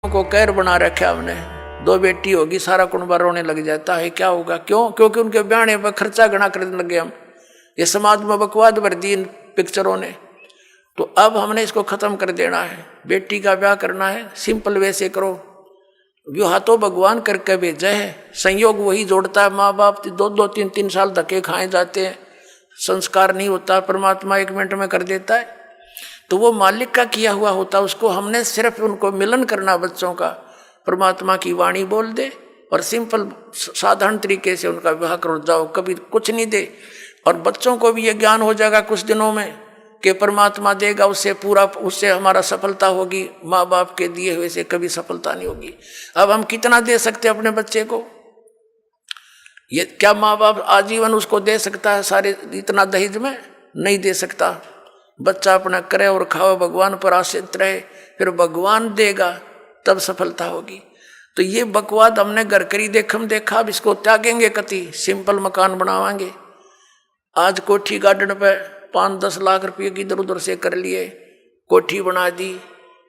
को कैर बना रखा हमने, 2 बेटी होगी सारा कुनबा रोने लग जाता है। क्या होगा? क्यों? क्योंकि उनके ब्याहने पर खर्चा गणा करने लगे हम। ये समाज में बकवाद भर दी इन पिक्चरों ने। तो अब हमने इसको खत्म कर देना है। बेटी का ब्याह करना है, सिंपल वे से करो। विवाह तो भगवान करके भेजा है, संयोग वही जोड़ता है। माँ बाप 2-2, 3-3 साल धक्के खाए जाते हैं, संस्कार नहीं होता, परमात्मा 1 मिनट में कर देता है। तो वो मालिक का किया हुआ होता, उसको हमने सिर्फ उनको मिलन करना बच्चों का, परमात्मा की वाणी बोल दे और सिंपल साधारण तरीके से उनका विवाह करो जाओ, कभी कुछ नहीं दे। और बच्चों को भी ये ज्ञान हो जाएगा कुछ दिनों में कि परमात्मा देगा, उससे पूरा, उससे हमारा सफलता होगी। माँ बाप के दिए हुए से कभी सफलता नहीं होगी। अब हम कितना दे सकते हैं अपने बच्चे को? ये क्या माँ बाप आजीवन उसको दे सकता है सारे इतना दहेज में? नहीं दे सकता। बच्चा अपना करे और खाओ, भगवान पर आश्रित रहे, फिर भगवान देगा, तब सफलता होगी। तो ये बकवाद हमने घर करी देखम देखा, अब इसको त्यागेंगे कति, सिंपल मकान बनावांगे। आज कोठी गार्डन पे 5-10 लाख रुपये की इधर उधर से कर लिए, कोठी बना दी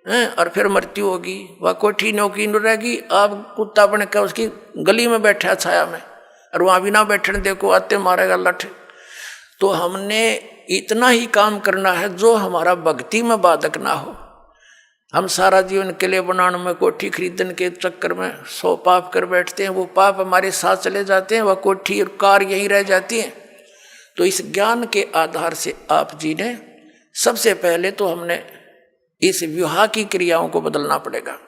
हैं, और फिर मृत्यु होगी, वह कोठी नौकी न रहेगी। आप कुत्ता बन के उसकी गली में बैठा छाया में, और वहाँ भी ना बैठने देखो, आते मारेगा लठ। तो हमने इतना ही काम करना है जो हमारा भक्ति में बाधक ना हो। हम सारा जीवन किले बनाने में, कोठी खरीदने के चक्कर में 100 पाप कर बैठते हैं। वो पाप हमारे साथ चले जाते हैं, वह कोठी और कार यहीं रह जाती हैं। तो इस ज्ञान के आधार से आप जी ने सबसे पहले तो हमने इस विवाह की क्रियाओं को बदलना पड़ेगा।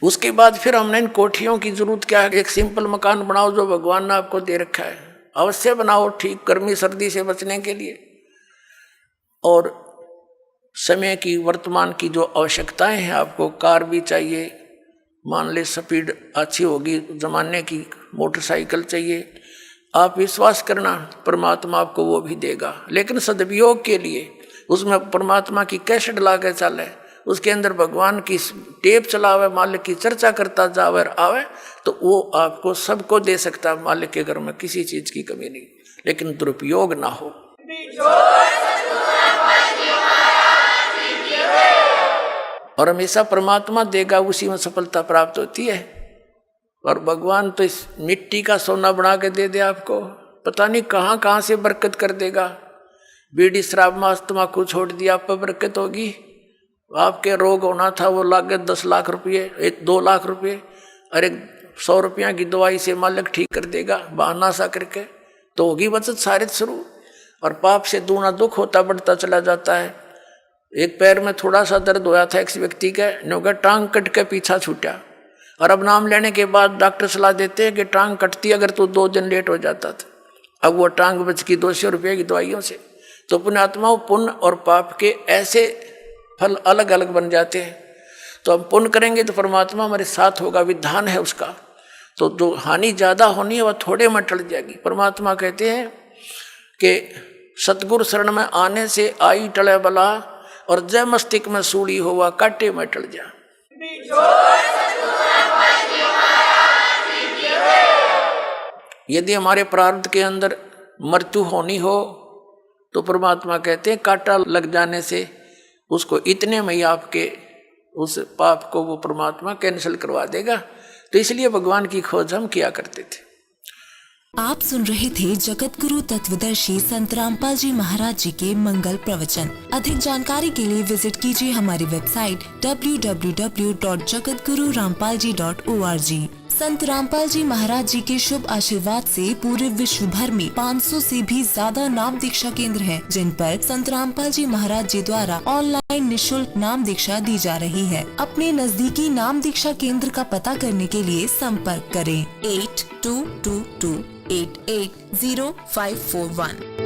उसके बाद फिर हमने इन कोठियों की जरूरत क्या है? एक सिंपल मकान बनाओ जो भगवान ने आपको दे रखा है, अवश्य बनाओ, ठीक, गर्मी सर्दी से बचने के लिए। और समय की, वर्तमान की जो आवश्यकताएं हैं, आपको कार भी चाहिए, मान ले स्पीड अच्छी होगी जमाने की, मोटरसाइकिल चाहिए। आप विश्वास करना, परमात्मा आपको वो भी देगा, लेकिन सदुपयोग के लिए उसमें परमात्मा की कैसेट ला के चले, उसके अंदर भगवान की टेप चलावे, मालिक की चर्चा करता जावे आवे, तो वो आपको सबको दे सकता है। मालिक के घर में किसी चीज की कमी नहीं, लेकिन दुरुपयोग ना हो। और हमेशा परमात्मा देगा, उसी में सफलता प्राप्त होती है। और भगवान तो इस मिट्टी का सोना बना के दे दे आपको, पता नहीं कहाँ कहाँ से बरकत कर देगा। बीड़ी शराब मांस तम्बाकू छोड़ दिया, आप पर बरकत होगी। आपके रोग होना था वो लागत 10 लाख रुपये, 2 लाख रुपये, और 100 रुपया की दवाई से मालिक ठीक कर देगा, बहाना सा करके, तो होगी बचत सारे शुरू। और पाप से दूना दुख होता बढ़ता चला जाता है। एक पैर में थोड़ा सा दर्द होया था एक व्यक्ति का, नौका टांग कट के पीछा छूटा, और अब नाम लेने के बाद डॉक्टर सलाह देते हैं कि टांग कटती अगर तो 2 दिन लेट हो जाता था। अब वो टांग बच की 200 रुपये की दवाइयों से। तो पुण्यात्माओं, पुण्य और पाप के ऐसे फल अलग अलग बन जाते हैं। तो हम पुण्य करेंगे तो परमात्मा हमारे साथ होगा, विधान है उसका। तो जो हानि ज़्यादा होनी है वह थोड़े में टल जाएगी। परमात्मा कहते हैं कि सतगुरु शरण में आने से आई टले बला, और जय मस्तिष्क में सूड़ी हो वह काटे में टल जा। यदि हमारे प्रारब्ध के अंदर मृत्यु होनी हो तो परमात्मा कहते हैं कांटा लग जाने से उसको इतने में ही आपके उस पाप को वो परमात्मा कैंसिल करवा देगा। तो इसलिए भगवान की खोज हम किया करते थे। आप सुन रहे थे जगत गुरु तत्वदर्शी संत रामपाल जी महाराज जी के मंगल प्रवचन। अधिक जानकारी के लिए विजिट कीजिए हमारी वेबसाइट www.jagatgururampalji.org। संत रामपाल जी महाराज जी के शुभ आशीर्वाद से पूरे विश्व भर में 500 से भी ज्यादा नाम दीक्षा केंद्र हैं, जिन पर संत रामपाल जी महाराज जी द्वारा ऑनलाइन निःशुल्क नाम दीक्षा दी जा रही है। अपने नजदीकी नाम दीक्षा केंद्र का पता करने के लिए संपर्क करें 8222880541।